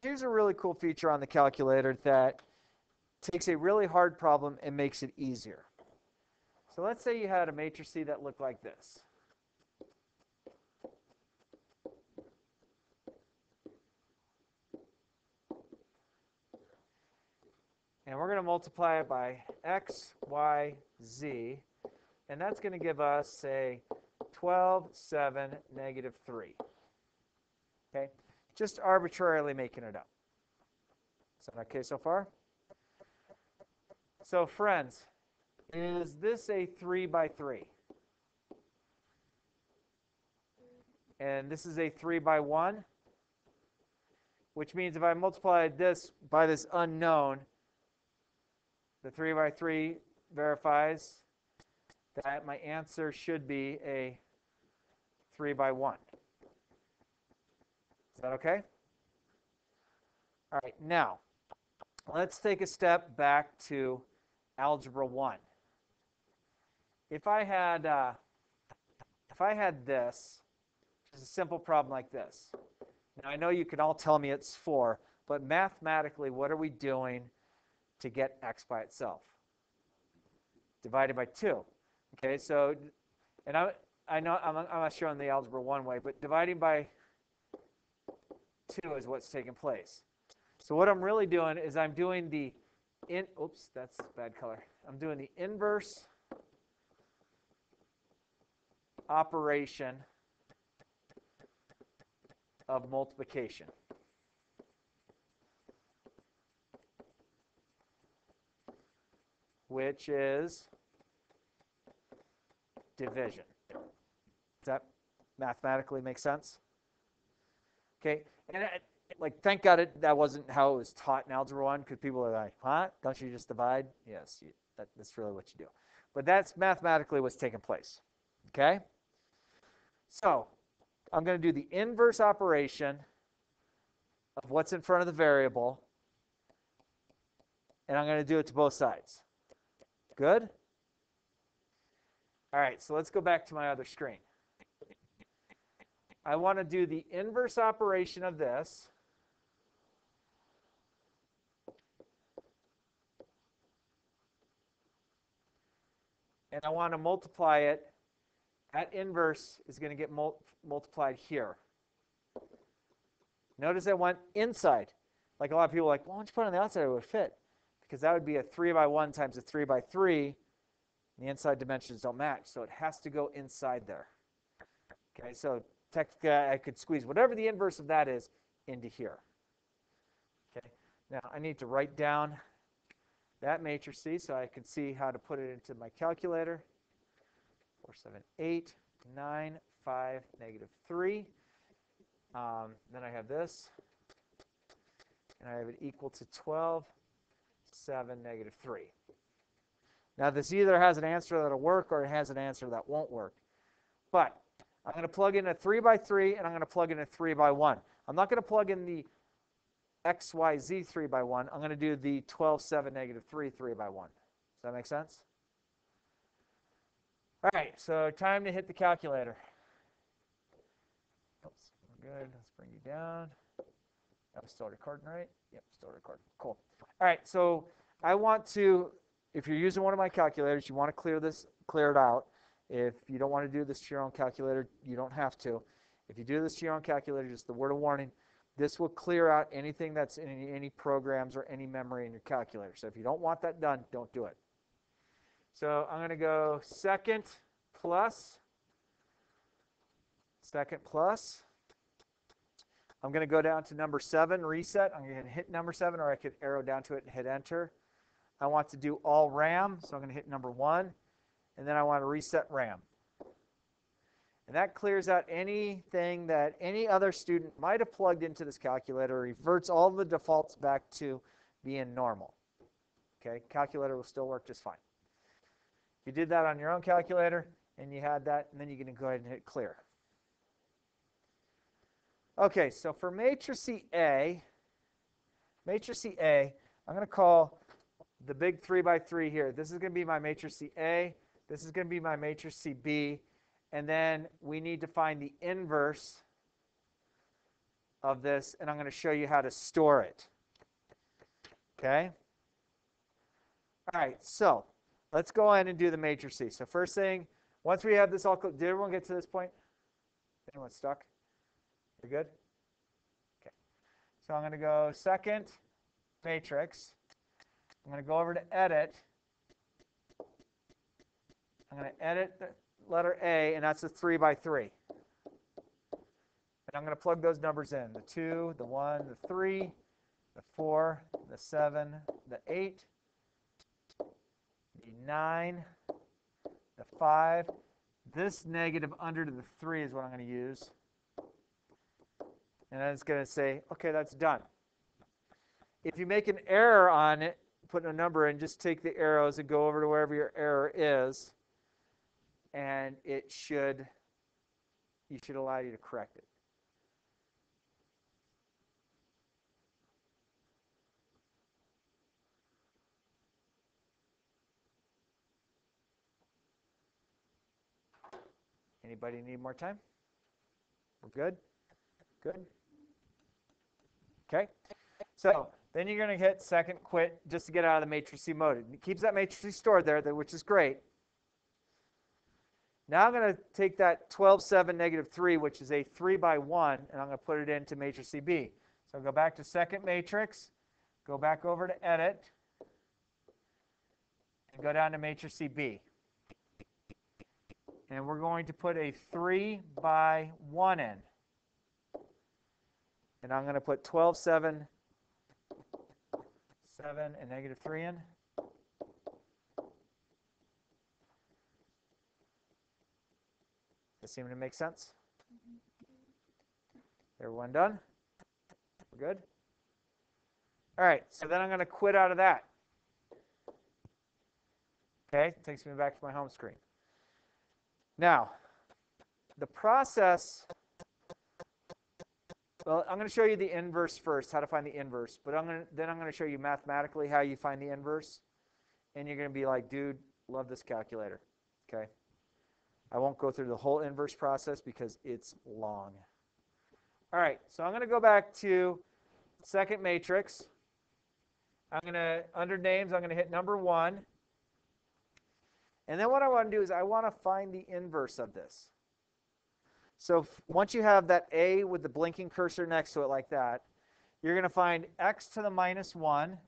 here's a really cool feature on the calculator that takes a really hard problem and makes it easier. So let's say you had a matrix C that looked like this. And we're going to multiply it by x, y, z. And that's going to give us, say, 12, 7, negative 3. Okay? Just arbitrarily making it up. Is that okay so far? So, friends, is this a 3 by 3? And this is a 3 by 1, which means if I multiply this by this unknown, the 3 by 3 verifies that my answer should be a 3 by 1. Is that okay? All right, now, let's take a step back to Algebra 1. If I had this, just a simple problem like this. Now, I know you can all tell me it's 4, but mathematically, what are we doing to get x by itself? Divided by 2. Okay, so, and I know I'm not showing the Algebra 1 way, but dividing by 2 is what's taking place. So what I'm really doing is I'm doing the oops, that's bad color. I'm doing the inverse operation of multiplication. Which is division. Does that mathematically make sense? Okay, and thank God that wasn't how it was taught in Algebra 1, because people are like, huh? Don't you just divide? Yes, that's really what you do. But that's mathematically what's taking place. Okay? So, I'm going to do the inverse operation of what's in front of the variable, and I'm going to do it to both sides. Good? All right, so let's go back to my other screen. I want to do the inverse operation of this. And I want to multiply it. That inverse is going to get multiplied here. Notice I went inside. Like a lot of people are like, well, why don't you put it on the outside? It would fit. Because that would be a 3 by 1 times a 3 by 3. The inside dimensions don't match. So it has to go inside there. Okay, so technically I could squeeze whatever the inverse of that is into here. Okay, now I need to write down that matrix C so I can see how to put it into my calculator. 4, 7, 8, 9, 5, negative 3. Then I have this. And I have it equal to 12, 7, negative 3. Now this either has an answer that'll work or it has an answer that won't work. But I'm going to plug in a 3 by 3 and I'm going to plug in a 3 by 1. I'm not going to plug in the x, y, z 3 by 1. I'm going to do the 12, 7, negative 3, 3 by 1. Does that make sense? All right, so time to hit the calculator. Oops, we're good. Let's bring you down. I'm still recording, right? Yep, still recording. Cool. All right, so I want to, if you're using one of my calculators, you want to clear it out. If you don't want to do this to your own calculator, you don't have to. If you do this to your own calculator, just the word of warning, this will clear out anything that's in any programs or any memory in your calculator. So if you don't want that done, don't do it. So I'm going to go second plus. I'm going to go down to number 7, reset. I'm going to hit number 7, or I could arrow down to it and hit enter. I want to do all RAM, so I'm going to hit number 1. And then I want to reset RAM. And that clears out anything that any other student might have plugged into this calculator, reverts all the defaults back to being normal. Okay, calculator will still work just fine. If you did that on your own calculator and you had that, and then you're going to go ahead and hit clear. Okay, so for matrix A, I'm going to call the big 3 by 3 here. This is going to be my matrix A. This is going to be my matrix B. And then we need to find the inverse of this, and I'm going to show you how to store it. Okay? All right, so let's go ahead and do the matrices. So first thing, once we have this all, did everyone get to this point? Anyone stuck? You're good? Okay. So I'm going to go second matrix. I'm going to go over to edit. I'm going to edit the letter A, and that's a 3 by 3. And I'm going to plug those numbers in. The 2, the 1, the 3, the 4, the 7, the 8, the 9, the 5. This negative under to the 3 is what I'm going to use. And then it's going to say, okay, that's done. If you make an error on it, put a number in, just take the arrows and go over to wherever your error is, and you should allow you to correct it. Anybody need more time? We're good? Good? Okay. So then you're going to hit second quit just to get out of the matrix mode. It keeps that matrix stored there, which is great. Now I'm going to take that 12, 7, negative 3, which is a 3 by 1, and I'm going to put it into matrix B. So go back to second matrix, go back over to edit, and go down to matrix B. And we're going to put a 3 by 1 in. And I'm going to put 12, 7, 7, and negative 3 in. Does that seem to make sense? Everyone done? We're good? All right, so then I'm going to quit out of that. Okay, takes me back to my home screen. Now, the process, well, I'm going to show you the inverse first, how to find the inverse. But then I'm going to show you mathematically how you find the inverse. And you're going to be like, dude, love this calculator. Okay? I won't go through the whole inverse process because it's long. All right, so I'm going to go back to second matrix. I'm going to, under names, I'm going to hit number 1. And then what I want to do is I want to find the inverse of this. So once you have that A with the blinking cursor next to it like that, you're going to find x to the minus 1,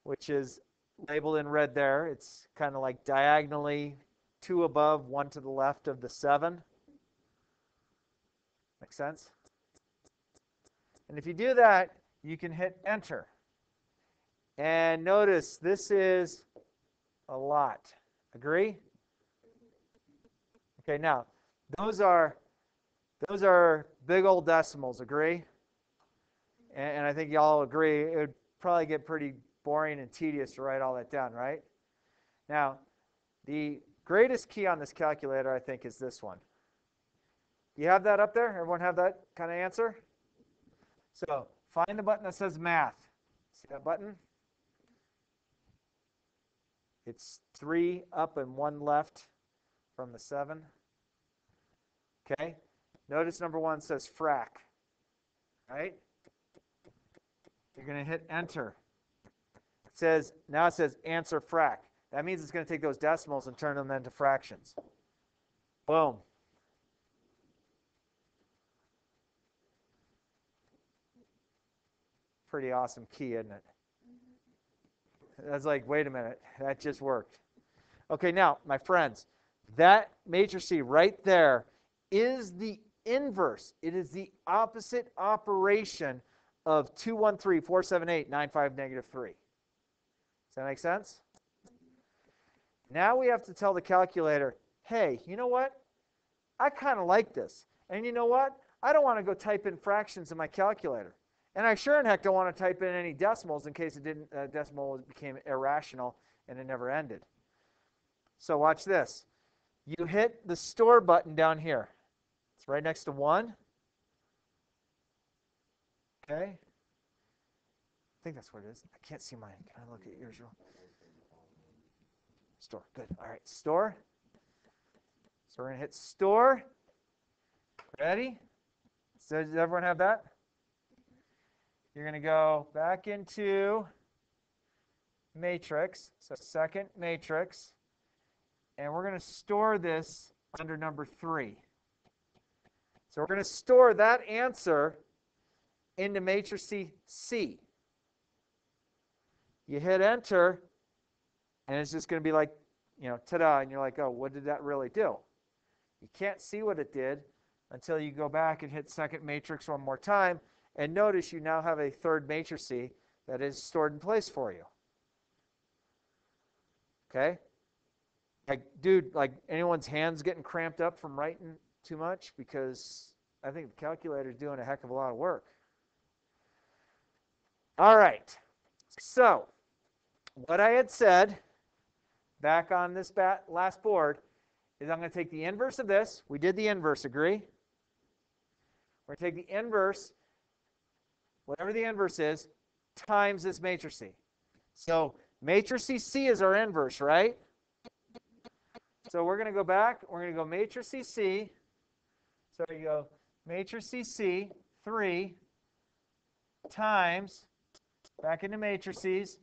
which is labeled in red there. It's kind of like diagonally 2 above, 1 to the left of the 7. Make sense? And if you do that, you can hit enter. And notice this is a lot. Agree? Okay, now those are big old decimals. Agree? And I think y'all agree it would probably get pretty boring and tedious to write all that down, right? Now, the greatest key on this calculator, I think, is this one. You have that up there? Everyone have that kind of answer? So find the button that says math. See that button? It's 3 up and 1 left from the 7. Okay? Notice number 1 says frac. Right? You're going to hit enter. Now it says answer frac. That means it's going to take those decimals and turn them into fractions. Boom. Pretty awesome key, isn't it? That's like, wait a minute, that just worked. Okay, now, my friends, that matrix C right there is the inverse. It is the opposite operation of 2, 1, 3, 4, 7, 8, 9, 5, negative 3. Does that make sense? Now we have to tell the calculator, hey, you know what? I kind of like this. And you know what? I don't want to go type in fractions in my calculator. And I sure in heck don't want to type in any decimals in case decimal became irrational and it never ended. So watch this. You hit the store button down here. It's right next to 1. Okay. I think that's what it is. I can't see mine. Can I look at yours? Store. Good. All right. Store. So we're going to hit store. Ready? So does everyone have that? you're going to go back into matrix, so second matrix, and we're going to store this under number 3. So we're going to store that answer into matrix C. You hit enter, and it's just going to be like, ta-da, and you're like, oh, what did that really do? You can't see what it did until you go back and hit second matrix one more time, and notice you now have a third matrix C that is stored in place for you. Okay? Like, dude, like anyone's hands getting cramped up from writing too much? Because I think the calculator is doing a heck of a lot of work. All right. So, what I had said back on this last board is I'm going to take the inverse of this. We did the inverse, agree? We're going to take the inverse, whatever the inverse is, times this matrix C. So matrix C is our inverse, right? So we're going to go back. We're going to go matrix C. So you go matrix C, 3 times, back into matrices,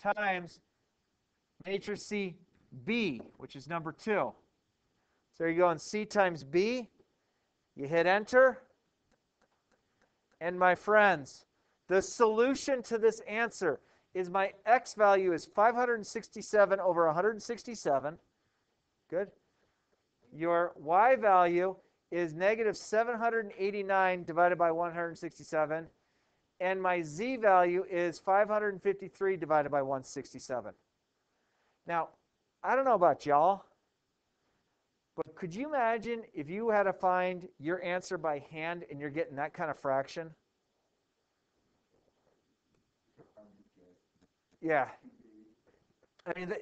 times matrix B, which is number 2. So you go in C times B. You hit enter. And my friends, the solution to this answer is my x value is 567 over 167. Good. Your y value is negative 789 divided by 167. And my z value is 553 divided by 167. Now, I don't know about y'all, but could you imagine if you had to find your answer by hand and you're getting that kind of fraction? Yeah. I mean,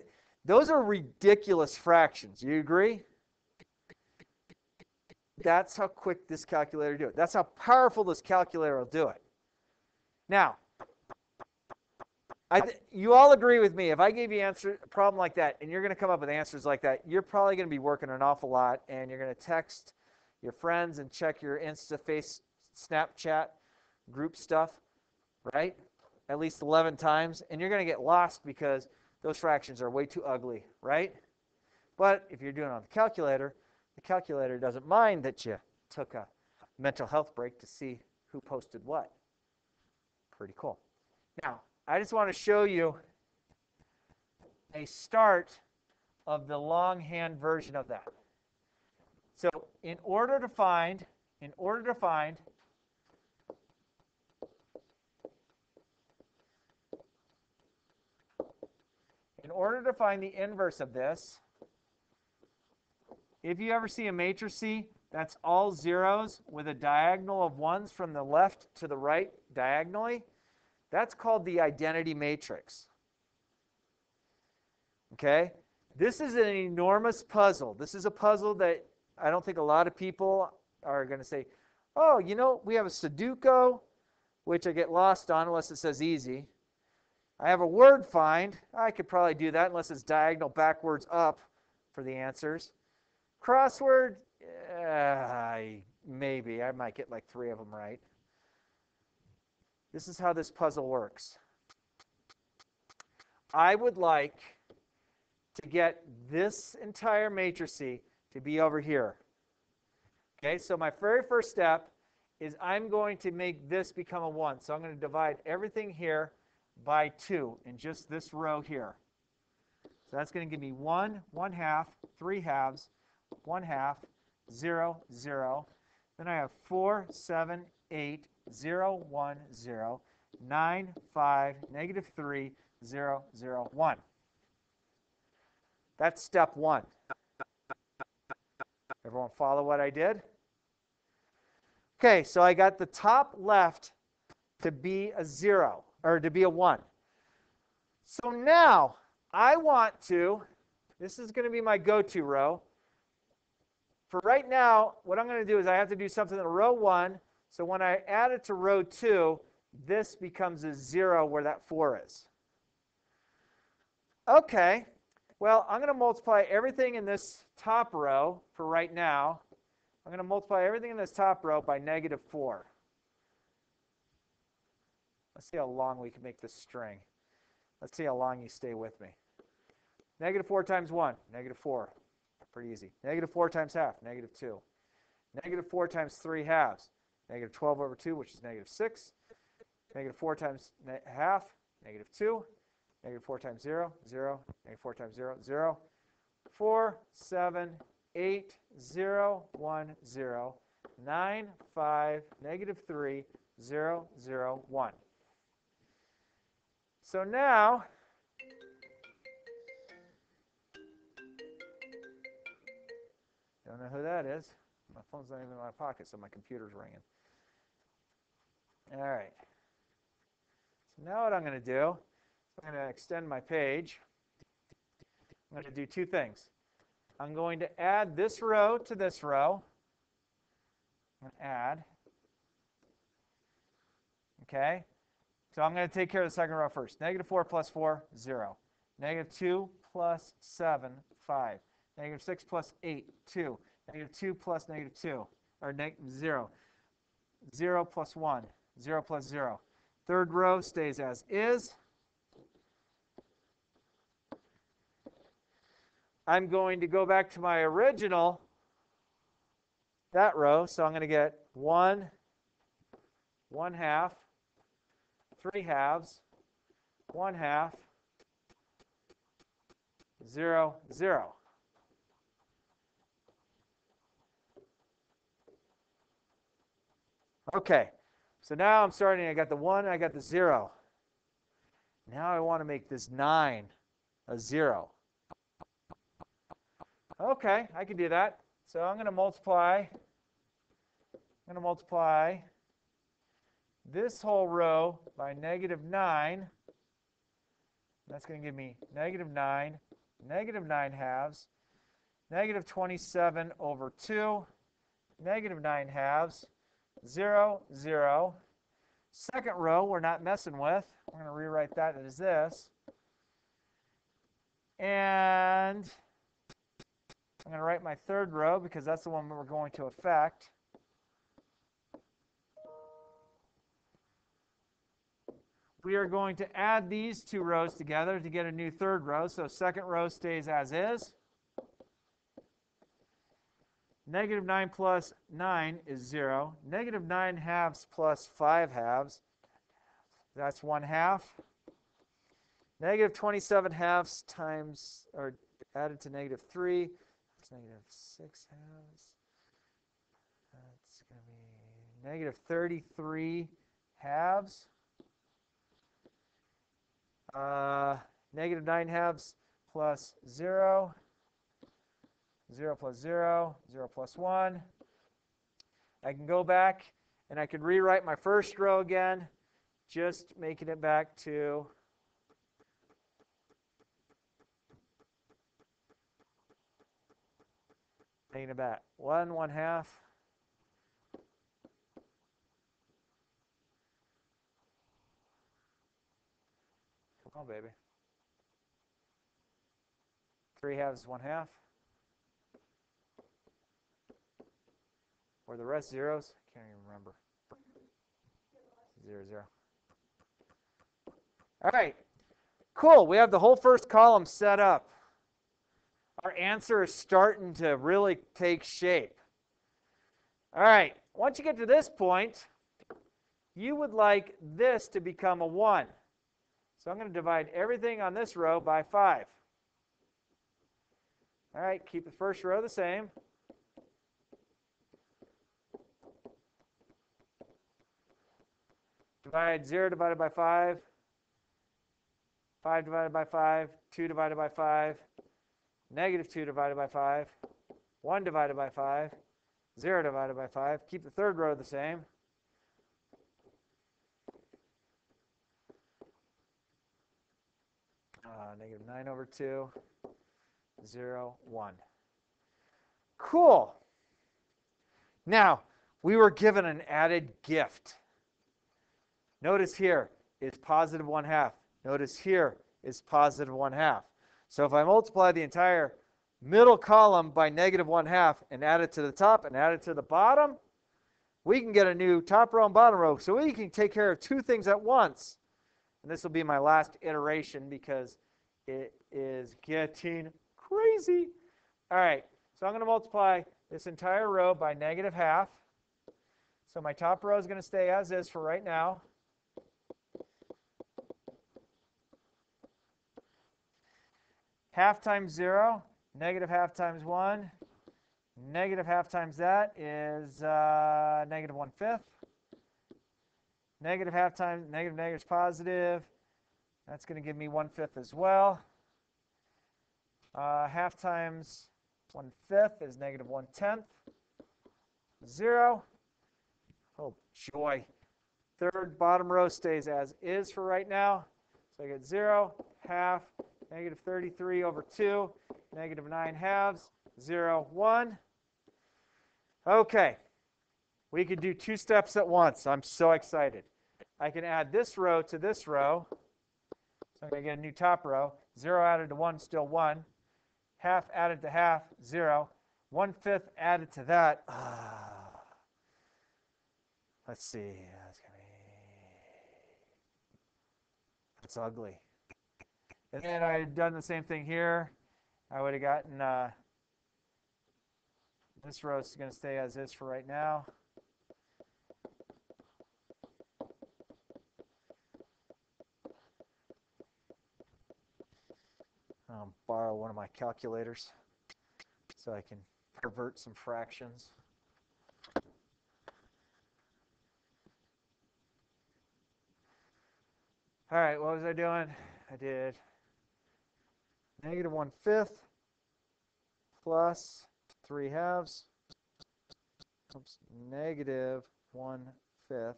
those are ridiculous fractions. You agree? That's how quick this calculator will do it. That's how powerful this calculator will do it. Now, you all agree with me. If I gave you a problem like that, and you're going to come up with answers like that, you're probably going to be working an awful lot, and you're going to text your friends and check your Instaface, Snapchat, group stuff, right? At least 11 times, and you're going to get lost because those fractions are way too ugly, right? But if you're doing it on the calculator doesn't mind that you took a mental health break to see who posted what. Pretty cool. Now, I just want to show you a start of the longhand version of that. So in order to find the inverse of this, if you ever see a matrix C that's all zeros with a diagonal of ones from the left to the right diagonally, that's called the identity matrix. Okay? This is an enormous puzzle. This is a puzzle that I don't think a lot of people are going to say, oh, we have a Sudoku, which I get lost on unless it says easy. I have a word find. I could probably do that unless it's diagonal backwards up for the answers. Crossword, maybe. I might get like 3 of them right. This is how this puzzle works. I would like to get this entire matrix C to be over here. Okay, so my very first step is I'm going to make this become a 1. So I'm going to divide everything here by 2 in just this row here. So that's going to give me 1, 1/2, 3 halves, 1/2, 0, 0. Then I have 4, 7, 8, 0, 1, 0, 9, 5, -3, 0, 0, 1. That's step 1. Everyone follow what I did? Okay, so I got the top left to be a 0, or to be a 1. So now I want to, this is going to be my go-to row. For right now, what I'm going to do is I have to do something in row 1. So when I add it to row 2, this becomes a 0 where that 4 is. Okay, well, I'm going to multiply everything in this top row for right now. I'm going to multiply everything in this top row by -4. Let's see how long we can make this string. Let's see how long you stay with me. Negative 4 times 1, negative 4. Pretty easy. Negative 4 times half, negative 2. Negative 4 times 3 halves, negative 12 over 2, which is negative 6. Negative 4 times half, negative 2. Negative 4 times 0, 0. Negative 4 times 0, 0. 4, 7, 8, 0, 1, 0. 9, 5, negative 3, 0, 0, 1. So now, don't know who that is. My phone's not even in my pocket, so my computer's ringing. All right. So now what I'm going to do, I'm going to extend my page. I'm going to do two things. I'm going to add this row to this row. I'm going to add. Okay. So I'm going to take care of the second row first. Negative 4 plus 4, 0. Negative 2 plus 7, 5. Negative 6 plus 8, 2. Negative 2 plus negative 2, or 0. 0 plus 1, 0 plus 0. Third row stays as is. I'm going to go back to my original, that row. So I'm going to get 1, 1 half, 3 halves, 1 half, 0, 0. Okay, so now I'm starting, I got the 1, I got the 0. Now I want to make this 9 a 0. Okay, I can do that. So I'm going to multiply this whole row by negative 9. That's going to give me negative 9, negative 9 halves, negative 27 over 2, negative 9 halves, 0, 0. Second row we're not messing with. We're going to rewrite that as this. And I'm going to write my third row because that's the one we're going to affect. We are going to add these two rows together to get a new third row. So second row stays as is. Negative 9 plus 9 is 0. Negative 9 halves plus 5 halves, that's 1 half. Negative 27 halves times, or added to negative 3, that's negative 6 halves. That's going to be negative 33 halves. Negative 9 halves plus 0. 0 plus 0, 0 plus 1. I can go back and I can rewrite my first row again, just making it back to making it back 1, 1 half. Come on, baby. 3 halves, 1 half. Or the rest zeros? Can't even remember. 0, 0. All right. Cool. We have the whole first column set up. Our answer is starting to really take shape. All right. Once you get to this point, you would like this to become a 1. So I'm going to divide everything on this row by 5. All right. Keep the first row the same. Divide 0 divided by 5, 5 divided by 5, 2 divided by 5, negative 2 divided by 5, 1 divided by 5, 0 divided by 5. Keep the third row the same. Negative 9 over 2, 0, 1. Cool. Now, we were given an added gift. Notice here is positive 1 half. Notice here is positive 1 half. So if I multiply the entire middle column by negative 1 half and add it to the top and add it to the bottom, we can get a new top row and bottom row. So we can take care of two things at once. And this will be my last iteration because it is getting crazy. All right, so I'm going to multiply this entire row by negative half. So my top row is going to stay as is for right now. Half times 0, negative half times 1. Negative half times that is negative 1/5. Negative half times negative negative is positive. That's going to give me 1/5 as well. Half times 1/5 is negative 1/10. 0. Oh, joy. Third bottom row stays as is for right now. So I get 0, half, negative 33 over 2, negative 9 halves, 0, 1. Okay. We could do two steps at once. I'm so excited. I can add this row to this row. So I'm going to get a new top row. 0 added to 1, still 1. Half added to half, 0. 1/5 added to that. Let's see. That's ugly. And then I had done the same thing here. I would have gotten this row is going to stay as is for right now. I'll borrow one of my calculators so I can pervert some fractions. All right, what was I doing? I did negative 1/5 plus 3 halves. Oops, negative 1/5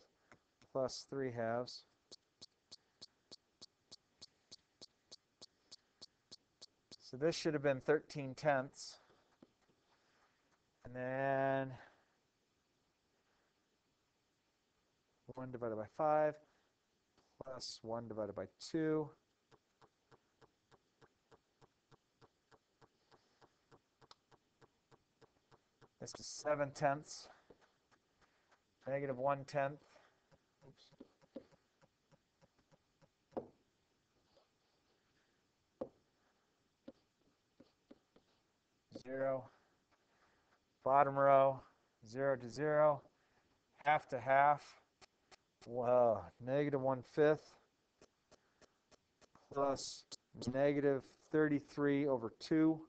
plus 3 halves. So this should have been 13/10. And then 1 divided by 5 plus 1 divided by 2. This is 7/10. Negative 1/10. Oops. Zero. Bottom row, 0 to 0. Half to half. Wow, negative 1/5 plus negative 33 over 2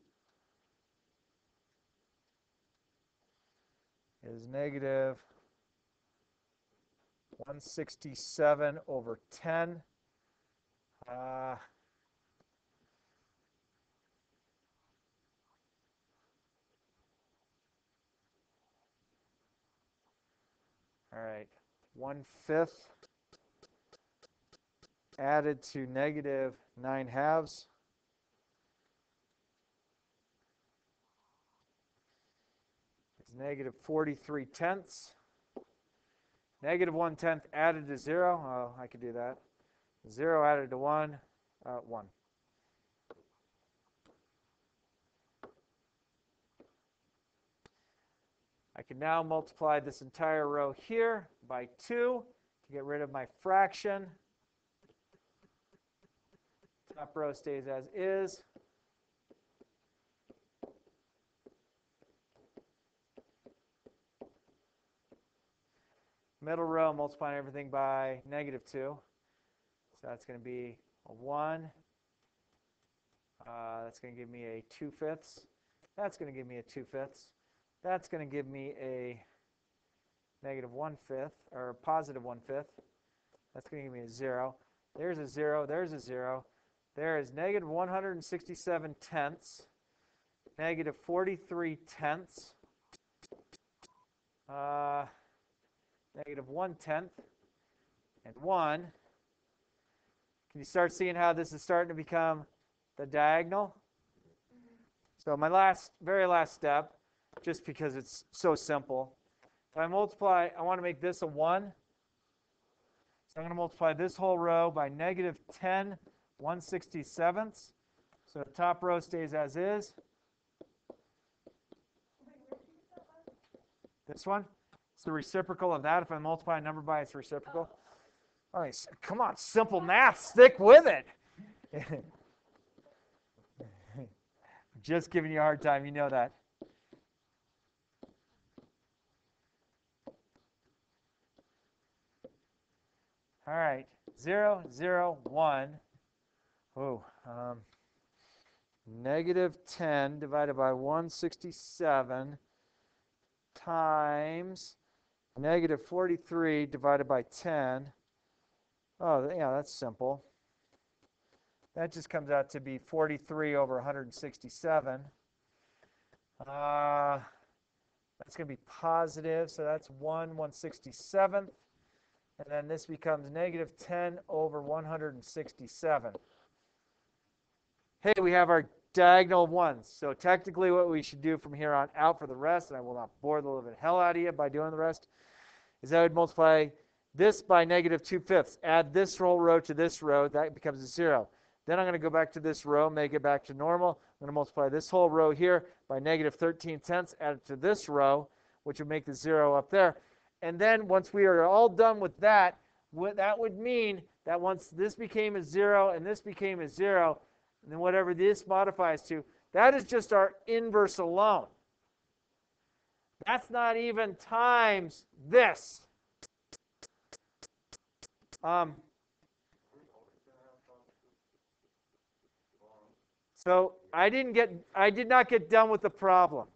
is negative 167 over 10. All right, 1/5 added to negative 9 halves. Is negative 43/10. Negative 1/10 added to 0. Oh, I could do that. 0 added to 1, 1. I can now multiply this entire row here by 2 to get rid of my fraction. Top row stays as is. Middle row, multiplying everything by negative 2. So that's going to be a 1. That's going to give me a 2/5. That's going to give me a 2/5. That's going to give me a negative 1/5, or a positive 1/5. That's going to give me a 0. There's a 0. There's a 0. There is negative 167/10. Negative 43/10. Negative 1/10. And 1. Can you start seeing how this is starting to become the diagonal? So my very last step, just because it's so simple. If I multiply, I want to make this a 1. So I'm going to multiply this whole row by negative 10 1/67. So the top row stays as is. This one? What's the reciprocal of that if I multiply a number by its reciprocal? All right, come on, simple math, stick with it. Just giving you a hard time, you know that. All right, 0, 0, 1. Oh, negative 10 divided by 167 times negative 43 divided by 10. Oh, yeah, that's simple. That just comes out to be 43 over 167. That's going to be positive, so that's 1/167th. And then this becomes negative 10 over 167. Hey, we have our diagonal ones. So technically what we should do from here on out for the rest, and I will not bore the living hell out of you by doing the rest, is I would multiply this by negative 2/5. Add this whole row to this row. That becomes a 0. Then I'm going to go back to this row, make it back to normal. I'm going to multiply this whole row here by negative 13/10, add it to this row, which would make the 0 up there. And then once we are all done with that, that would mean that once this became a 0 and this became a 0, and then whatever this modifies to, that is just our inverse alone. That's not even times this. So I did not get done with the problem.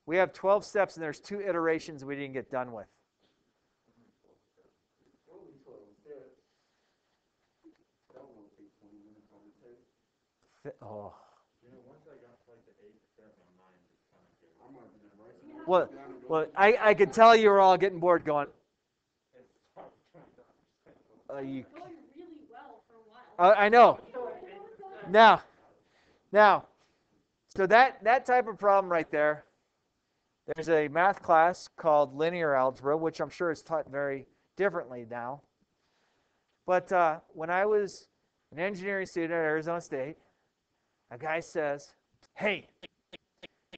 We have 12 steps, and there's 2 iterations we didn't get done with. Oh. Well, I could tell you were all getting bored going. I know. Now, so that type of problem right there, there's a math class called linear algebra, which I'm sure is taught very differently now. But when I was an engineering student at Arizona State, a guy says, "Hey,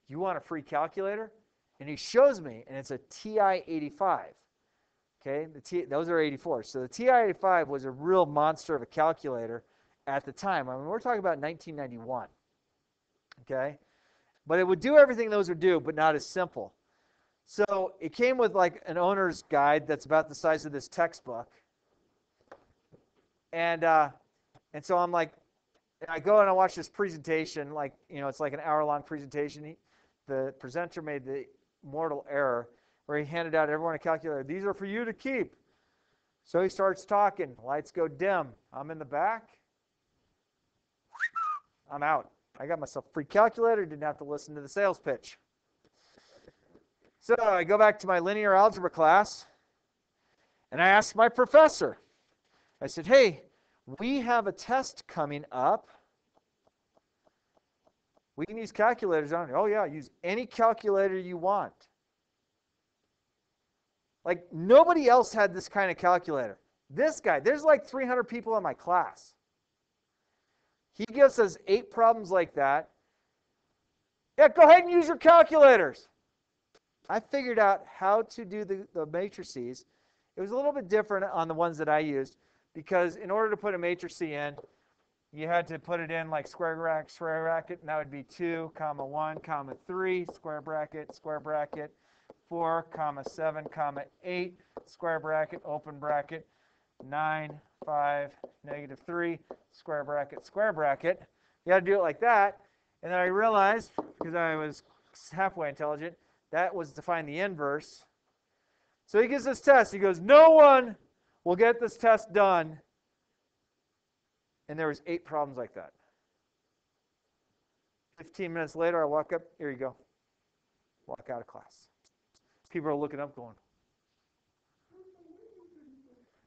you want a free calculator?" And he shows me, and it's a TI-85. Okay, those are 84. So the TI-85 was a real monster of a calculator at the time. I mean, we're talking about 1991. Okay, but it would do everything those would do, but not as simple. So it came with like an owner's guide that's about the size of this textbook. And so I'm like, I go and I watch this presentation, like, it's like an hour-long presentation. The presenter made the mortal error where he handed out everyone a calculator. These are for you to keep. So he starts talking. Lights go dim. I'm in the back. I'm out. I got myself a free calculator. Didn't have to listen to the sales pitch. So I go back to my linear algebra class, and I ask my professor. I said, "Hey, we have a test coming up. We can use calculators on it." "Oh, yeah, use any calculator you want." Like, nobody else had this kind of calculator. This guy, there's like 300 people in my class. He gives us 8 problems like that. "Yeah, go ahead and use your calculators." I figured out how to do the matrices. It was a little bit different on the ones that I used, because in order to put a matrix in, you had to put it in like square bracket, and that would be 2, 1, 3, square bracket, 4, 7, 8, square bracket, open bracket, 9, 5, -3, square bracket. You had to do it like that. And then I realized, because I was halfway intelligent, that was to find the inverse. So he gives this test. He goes, "No one will get this test done." And there was 8 problems like that. 15 minutes later, I walk up. "Here you go." Walk out of class. People are looking up going.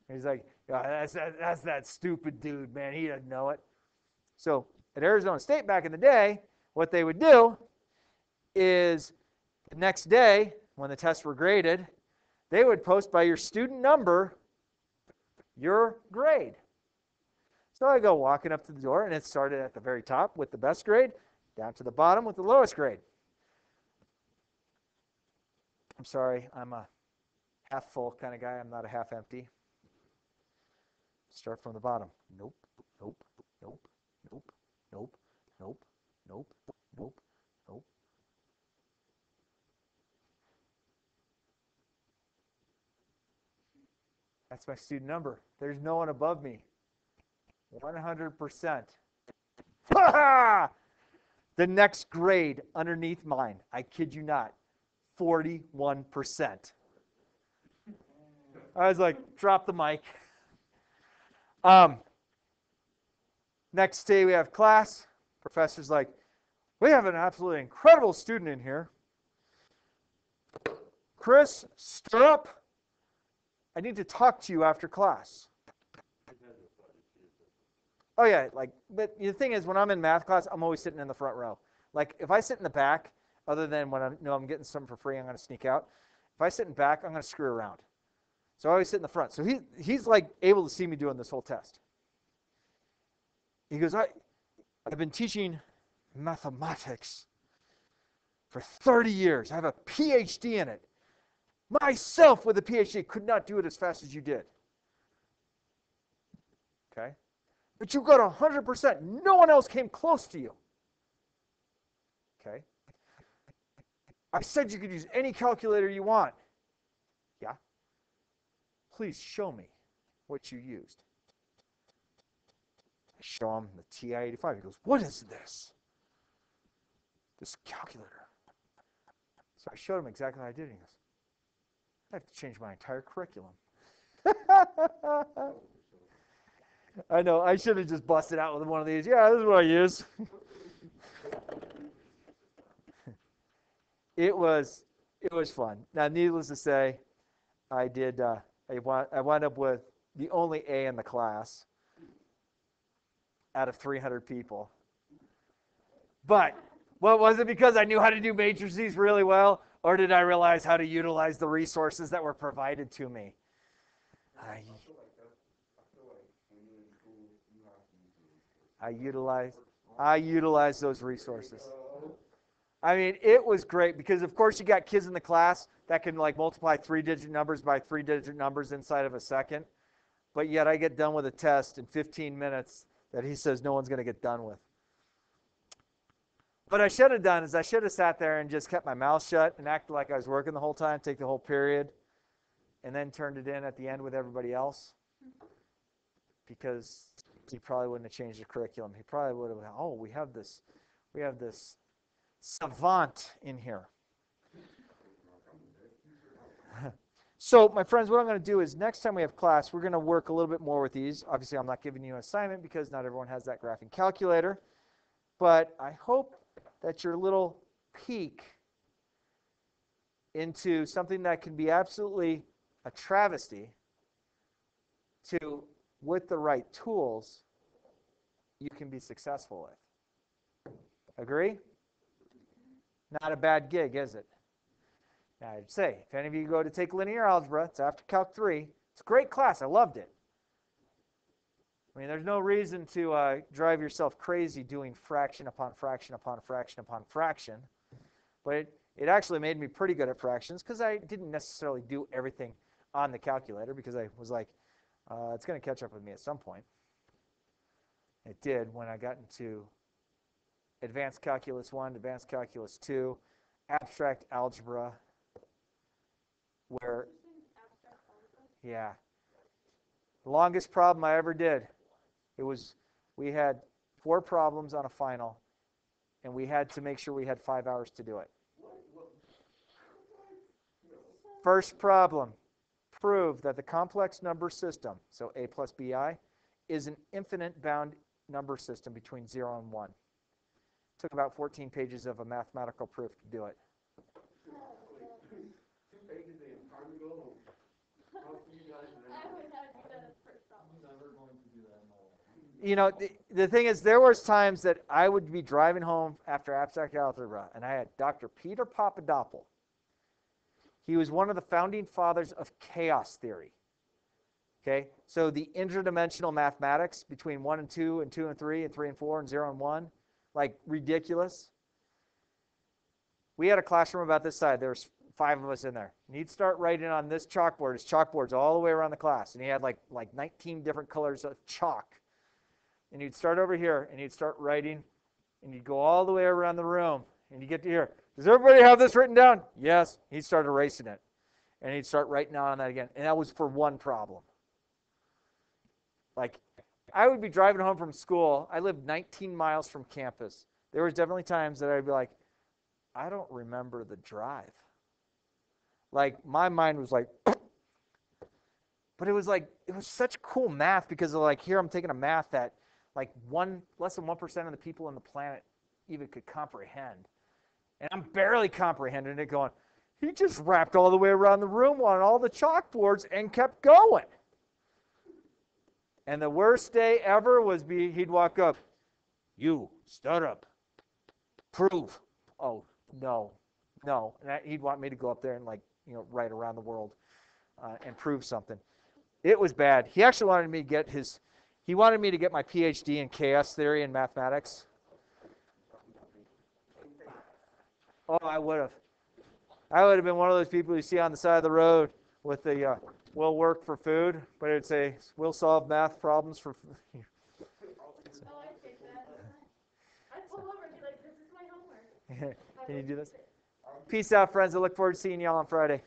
He's like, that's that stupid dude, man. He doesn't know it. So at Arizona State back in the day, what they would do is the next day, when the tests were graded, they would post by your student number your grade. So I go walking up to the door, and it started at the very top with the best grade, down to the bottom with the lowest grade. I'm sorry, I'm a half full kind of guy. I'm not a half empty. Start from the bottom. Nope, nope, nope, nope, nope, nope, nope, nope, nope. That's my student number. There's no one above me. 100%. The next grade underneath mine, I kid you not, 41%. I was like, drop the mic. Next day we have class. Professor's like, we have an absolutely incredible student in here. Chris, stop. I need to talk to you after class. Oh yeah, but the thing is, when I'm in math class, I'm always sitting in the front row. Like, if I sit in the back, other than when I'm getting something for free, I'm going to sneak out. If I sit in back, I'm going to screw around. So I always sit in the front. So he's like able to see me doing this whole test. He goes, I've been teaching mathematics for 30 years. I have a PhD in it. Myself with a PhD could not do it as fast as you did. Okay? But you got 100%. No one else came close to you. Okay? I said you could use any calculator you want. Yeah? Please show me what you used. I show him the TI-85. He goes, what is this? This calculator. So I showed him exactly how I did it. He goes, I have to change my entire curriculum. I know, I should have just busted out with one of these. Yeah, this is what I use. It was fun. Now, needless to say, I wound up with the only A in the class out of 300 people. But what was it, because I knew how to do matrices really well, or did I realize how to utilize the resources that were provided to me? I utilized those resources. I mean, it was great because, of course, you got kids in the class that can like multiply 3-digit numbers by 3-digit numbers inside of a second. But yet I get done with a test in 15 minutes that he says no one's going to get done with. What I should have done is I should have sat there and just kept my mouth shut and acted like I was working the whole time, take the whole period, and then turned it in at the end with everybody else. Because he probably wouldn't have changed the curriculum. He probably would have, oh, we have this savant in here. So, my friends, what I'm going to do is next time we have class, we're going to work a little bit more with these. Obviously, I'm not giving you an assignment because not everyone has that graphing calculator. But I hope that your little peek into something that can be absolutely a travesty to, with the right tools, you can be successful with. Agree? Not a bad gig, is it? Now, I'd say, if any of you go to take linear algebra, it's after Calc 3. It's a great class. I loved it. I mean, there's no reason to drive yourself crazy doing fraction upon fraction upon fraction upon fraction. But it actually made me pretty good at fractions because I didn't necessarily do everything on the calculator because I was like, it's going to catch up with me at some point. It did when I got into Advanced Calculus 1, Advanced Calculus 2, Abstract Algebra, where, yeah, the longest problem I ever did, we had 4 problems on a final, and we had to make sure we had 5 hours to do it. First problem, prove that the complex number system, so A plus BI, is an infinite bound number system between 0 and 1. Took about 14 pages of a mathematical proof to do it. You know, the thing is, there was times that I would be driving home after abstract algebra, and I had Dr. Peter Papadopoulos. He was one of the founding fathers of chaos theory. Okay, so the interdimensional mathematics between 1 and 2 and 2 and 3 and 3 and 4 and 0 and 1, like ridiculous. We had a classroom about this side. There was 5 of us in there. And he'd start writing on this chalkboard. His chalkboard's all the way around the class. And he had like 19 different colors of chalk. And he'd start over here, and he'd start writing, and you'd go all the way around the room, and you get to here. Does everybody have this written down? Yes. He'd start erasing it, and he'd start writing on that again. And that was for one problem. Like, I would be driving home from school. I lived 19 miles from campus. There was definitely times that I'd be like, I don't remember the drive. Like, my mind was like, but it was such cool math because of like, here I'm taking a math that like less than 1% of the people on the planet even could comprehend. And I'm barely comprehending it going, he just wrapped all the way around the room on all the chalkboards and kept going. And the worst day ever was he'd walk up, you, stood up, prove. Oh, no. And he'd want me to go up there and write around the world and prove something. It was bad. He actually wanted me to get my PhD in chaos theory and mathematics. Oh, I would have. I would have been one of those people you see on the side of the road with the will work for food, but it'd say, we'll solve math problems for food. Oh, I take that. I pull over and be like, this is my homework. Can you do this? Peace out, friends. I look forward to seeing y'all on Friday.